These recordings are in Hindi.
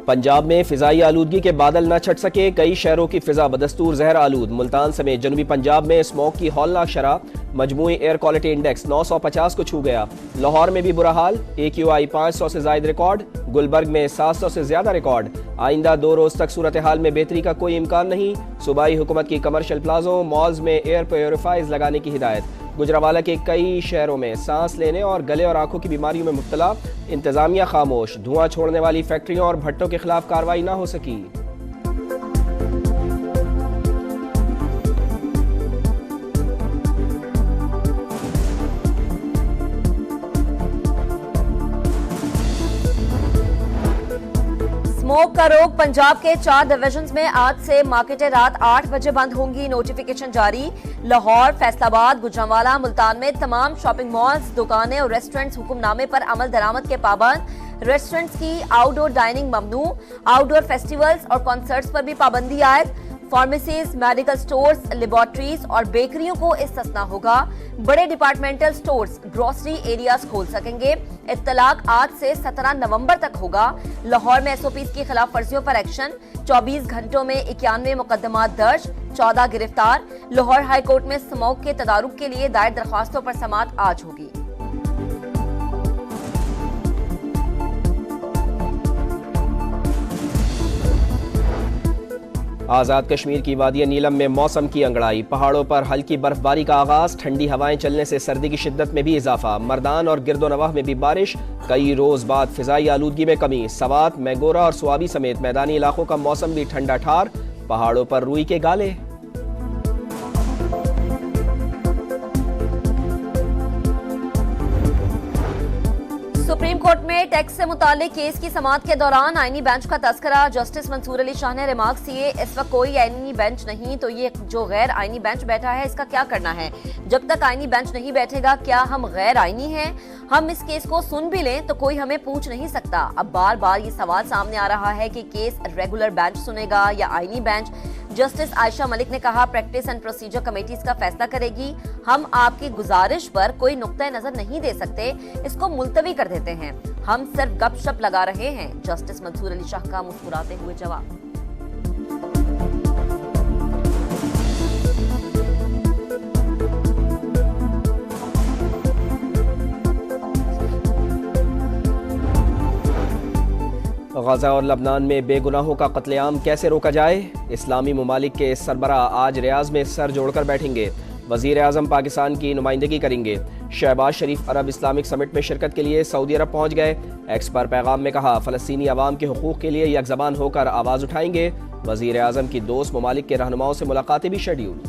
पंजाब में फिजाई आलूदगी के बादल न छट सके, कई शहरों की फिजा बदस्तूर जहर आलूद। मुल्तान समेत जनूबी पंजाब में स्मोक की हौलनाक शरह, मजमूई एयर क्वालिटी इंडेक्स 950 को छू गया। लाहौर में भी बुरा हाल, AQI 500 से जायद रिकॉर्ड, गुलबर्ग में 700 से ज्यादा रिकॉर्ड। आइंदा 2 रोज तक सूरत हाल में बेहतरी का कोई इम्कान नहीं। सूबाई हुकूमत की कमर्शियल प्लाजों मॉल्स में एयर प्योरीफायर्स लगाने की हिदायत। गुजरावाला के कई शहरों में सांस लेने और गले और आंखों की बीमारियों में मुब्तला, इंतजामिया खामोश। धुआं छोड़ने वाली फैक्ट्रियों और भट्टों के खिलाफ कार्रवाई न हो सकी। स्मोक का रोग, पंजाब के 4 डिविजन्स में आज से मार्केटें रात 8 बजे बंद होंगी। नोटिफिकेशन जारी। लाहौर, फैसलाबाद, गुजरांवाला, मुल्तान में तमाम शॉपिंग मॉल्स, दुकानें और रेस्टोरेंट्स हुक्मनामे पर अमल दरामद के पाबंद। रेस्टोरेंट्स की आउटडोर डाइनिंग ममनू। आउटडोर फेस्टिवल्स और कॉन्सर्ट्स पर भी पाबंदी आयद। फार्मेसीज, मेडिकल स्टोर्स, लेबोरेटरीज और बेकरियों को इस्तिस्ना होगा। बड़े डिपार्टमेंटल स्टोर्स, ग्रोसरी एरियाज खोल सकेंगे। इत्तलाक आज से 17 नवंबर तक होगा। लाहौर में SOPs की खिलाफ वर्जियों पर एक्शन। 24 घंटों में 91 मुकदमात दर्ज, 14 गिरफ्तार। लाहौर हाई कोर्ट में स्मोक के तदारुक के लिए दायर दरख्वास्तों पर समाअत आज होगी। आज़ाद कश्मीर की वादिया नीलम में मौसम की अंगड़ाई, पहाड़ों पर हल्की बर्फबारी का आगाज। ठंडी हवाएं चलने से सर्दी की शिद्दत में भी इजाफा। मर्दान और गिरदोनवाह में भी बारिश। कई रोज बाद फिजाई आलूदगी में कमी। सवात, मैगोरा और स्वाबी समेत मैदानी इलाकों का मौसम भी ठंडा ठार। पहाड़ों पर रुई के गाले। सुप्रीम कोर्ट में टैक्स से मुतालिक केस की समाअत के दौरान आईनी बेंच का तस्करा। जस्टिस मंसूर अली शाह ने रिमार्क्स किए, इस वक्त कोई आईनी बेंच नहीं तो ये जो गैर आईनी बेंच बैठा है इसका क्या करना है। जब तक आईनी बेंच नहीं बैठेगा क्या हम गैर आईनी हैं? हम इस केस को सुन भी लें तो कोई हमें पूछ नहीं सकता। अब बार बार ये सवाल सामने आ रहा है कि केस रेगुलर बेंच सुनेगा या आईनी बेंच। जस्टिस आयशा मलिक ने कहा, प्रैक्टिस एंड प्रोसीजर कमेटीज का फैसला करेगी। हम आपकी गुजारिश पर कोई नुक्ता नजर नहीं दे सकते, इसको मुलतवी कर देते हैं। हम सिर्फ गपशप लगा रहे हैं। जस्टिस मंसूर अली शाह का मुस्कुराते हुए जवाब। गजा और लबनान में बेगुनाहों का कत्लेआम कैसे रोका जाए? इस्लामी ममालिक के सरबरा आज रियाज में सर जोड़कर बैठेंगे। वजीर आजम पाकिस्तान की नुमाइंदगी करेंगे। शहबाज शरीफ अरब इस्लामिक समिट में शिरकत के लिए सऊदी अरब पहुंच गए। एक्स पर पैगाम में कहा, फलस्तीनी अवाम के हुकूक के लिए यकजबान होकर आवाज उठाएंगे। वजीर आजम की दोस्त ममालिक के रहनुमाओं से मुलाकातें भी शेड्यूल।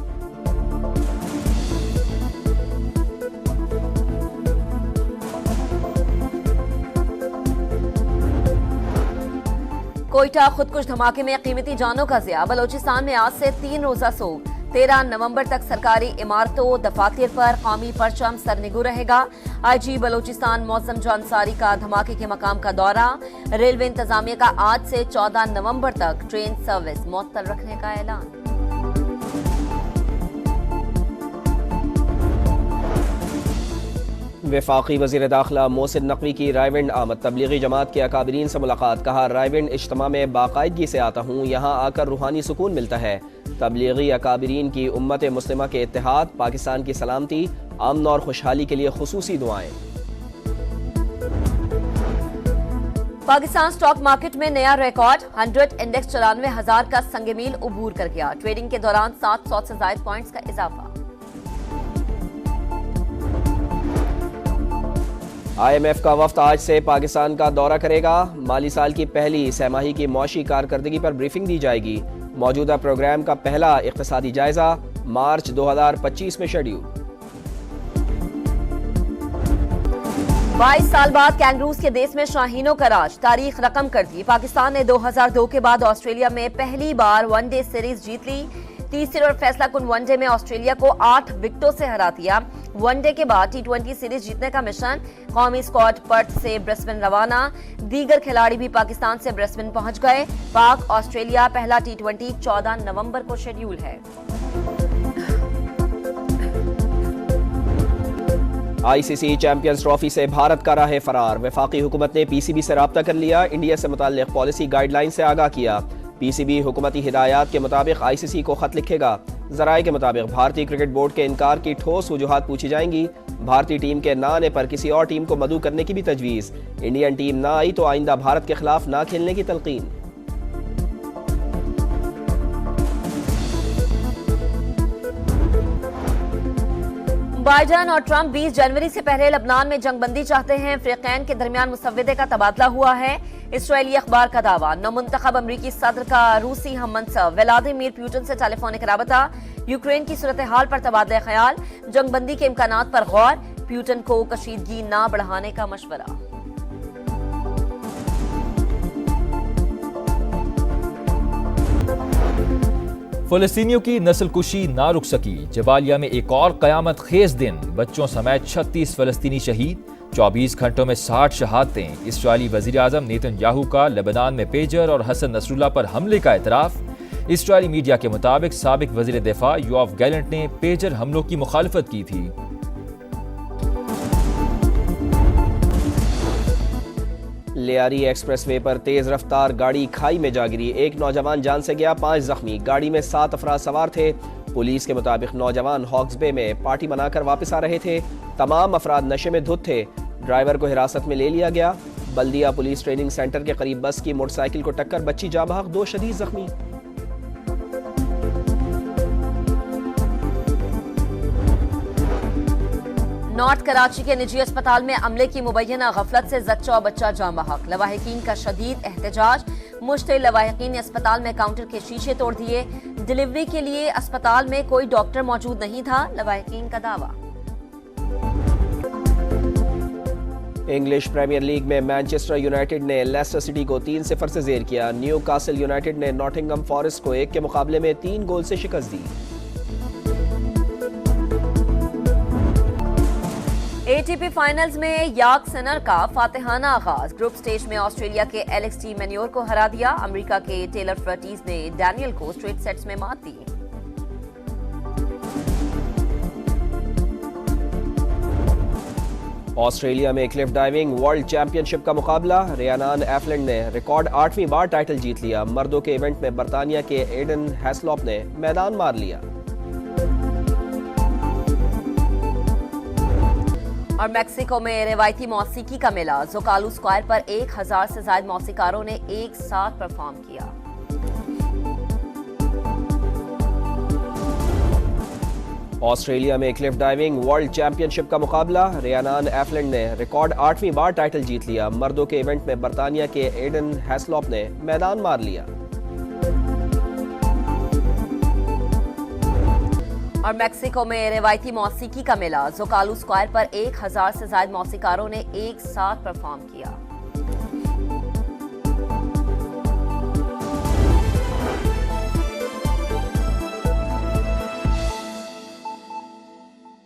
कोयटा खुदकुश धमाके में कीमती जानों का ज़िया। बलोचिस्तान में आज से 3 रोजा सोग। 13 नवंबर तक सरकारी इमारतों, दफातर पर कौमी परचम सरनिगू रहेगा। IG बलोचिस्तान मौसम जानसारी का धमाके के मकाम का दौरा। रेलवे इंतजामिया का आज से 14 नवंबर तक ट्रेन सर्विस मुअत्तल रखने का ऐलान। वफाकी वज़ीर दाखिला मोहसिन नकवी की रायविंड आमद। तबलीगी जमात के अकाबरीन से मुलाकात। कहा, रायविंड इज्तिमा में बाकायदगी से आता हूँ, यहाँ आकर रूहानी सुकून मिलता है। तबलीगी अकाबरीन की उम्मत मुस्लिमा के इत्तेहाद, पाकिस्तान की सलामती, अमन और खुशहाली के लिए खुसूसी दुआएं। पाकिस्तान स्टॉक मार्केट में नया रिकॉर्ड। 100 इंडेक्स 94,000 का संगमील उबूर कर गया। ट्रेडिंग के दौरान 700 से ज्यादा पॉइंट्स का इजाफा। IMF का वफ्द आज से पाकिस्तान का दौरा करेगा। माली साल की पहली सहमाही की मौशी कारकर्दगी पर ब्रीफिंग दी जाएगी। मौजूदा प्रोग्राम का पहला इक्तिसादी जायजा मार्च 2025 में शेड्यूल। 22 साल बाद कैंगरूज के देश में शाहीनों का राज। तारीख रकम कर दी। पाकिस्तान ने 2002 के बाद ऑस्ट्रेलिया में पहली बार वनडे सीरीज जीत ली। तीसरे और फैसला कुन वनडे में ऑस्ट्रेलिया को 8 विकेटों से हरा दिया। वनडे के बाद T20 सीरीज जीतने का मिशन। कौमी स्क्वाड पर्थ से ब्रिस्बेन रवाना। दीगर खिलाड़ी भी पाकिस्तान से ब्रिस्बेन पहुंच गए। पाक ऑस्ट्रेलिया पहला T20 14 नवंबर को शेड्यूल है। ICC चैंपियंस ट्रॉफी से भारत का राह फरार। वफाकी हुकूमत ने PCB से रब्ता कर लिया, इंडिया से मुताल्लिक पॉलिसी गाइडलाइन से आगाह किया। PCB हुकूमती हिदायत के मुताबिक ICC को खत लिखेगा। जराए के मुताबिक भारतीय क्रिकेट बोर्ड के इनकार की ठोस वजूहात पूछी जाएंगी। भारतीय टीम के ना आने पर किसी और टीम को मदऊ करने की भी तजवीज़। इंडियन टीम ना आई तो आइंदा भारत के खिलाफ ना खेलने की तलकीन। बाइडन और ट्रंप 20 जनवरी से पहले लबनान में जंगबंदी चाहते हैं। फ्रीकैन के दरमियान मुसव्वदे का तबादला हुआ है। इसराइली अखबार का दावा। नौमुंतखब अमरीकी सदर का रूसी हम मनसब व्लादिमीर पुतिन से टेलीफोनिक राबता। यूक्रेन की सूरत हाल पर तबादला ख्याल। जंगबंदी के इम्कानात पर गौर। पुतिन को कशीदगी न बढ़ाने का मशवरा। फलस्तीनियों की नस्लकुशी ना रुक सकी। जबालिया में एक और कयामत खेज दिन। बच्चों समेत 36 फलस्तीनी शहीद। 24 घंटों में 60 शहादतें। इस्राईली वजीर आजम नेतन्याहू का लेबनान में पेजर और हसन नसरुल्लाह पर हमले का एतराफ। इस्राईली मीडिया के मुताबिक साबिक वजीर दिफा योआव गैलेंट ने पेजर हमलों की मुखालफत की थी। लियारी एक्सप्रेसवे पर तेज रफ्तार गाड़ी खाई में जा गिरी। एक नौजवान जान से गया, 5 जख्मी। गाड़ी में 7 अफराद सवार थे। पुलिस के मुताबिक नौजवान हॉक्स बे में पार्टी मनाकर वापस आ रहे थे। तमाम अफराद नशे में धुत थे। ड्राइवर को हिरासत में ले लिया गया। बल्दिया पुलिस ट्रेनिंग सेंटर के करीब बस की मोटरसाइकिल को टक्कर, बच्ची जाँ बहक, 2 शदीद जख्मी। नॉर्थ कराची के निजी अस्पताल में अमले की मुबैना गफलत से जच्चा और बच्चा जाँ बहक। लवाहिकीन का शदीद एहतजाज। मुश्तिल लवाहिकीन ने अस्पताल में काउंटर के शीशे तोड़ दिए। डिलीवरी के लिए अस्पताल में कोई डॉक्टर मौजूद नहीं था, लवाहिकीन का दावा। इंग्लिश प्रीमियर लीग में मैनचेस्टर यूनाइटेड ने लेस्टर सिटी को 3-0 से जेर किया। न्यूकासल यूनाइटेड ने नॉटिंघम फॉरेस्ट को 1 के मुकाबले में 3 गोल से शिकस्त दी। ATP फाइनल्स में याक सिनर का फातिहाना आगाज। ग्रुप स्टेज में ऑस्ट्रेलिया के एलेक्स डी मैन्योर को हरा दिया। अमेरिका के टेलर फ्रटीज ने डैनियल को स्ट्रेट सेट्स में मात दी। ऑस्ट्रेलिया में क्लिफ डाइविंग वर्ल्ड चैंपियनशिप का मुकाबला। रेयानान एफलैंड ने रिकॉर्ड 8वीं बार टाइटल जीत लिया। मर्दों के इवेंट में बरतानिया के एडन हैस्लॉप ने मैदान मार लिया। और मैक्सिको में रिवायती मौसीकी का मेला। ज़ोकालू स्क्वायर पर 1000 से ज्यादा मौसीकारों ने एक साथ परफॉर्म किया। ऑस्ट्रेलिया में क्लिफ डाइविंग वर्ल्ड चैंपियनशिप का मुकाबला। रेयानान एफलैंड ने रिकॉर्ड 8वीं बार टाइटल जीत लिया। मर्दों के इवेंट में बरतानिया के एडन हैस्लॉप ने मैदान मार लिया। और मैक्सिको में रिवायती मौसीकी का मेला। ज़ोकालू स्क्वायर पर 1000 से ज्यादा मौसीकारों ने एक साथ परफॉर्म किया।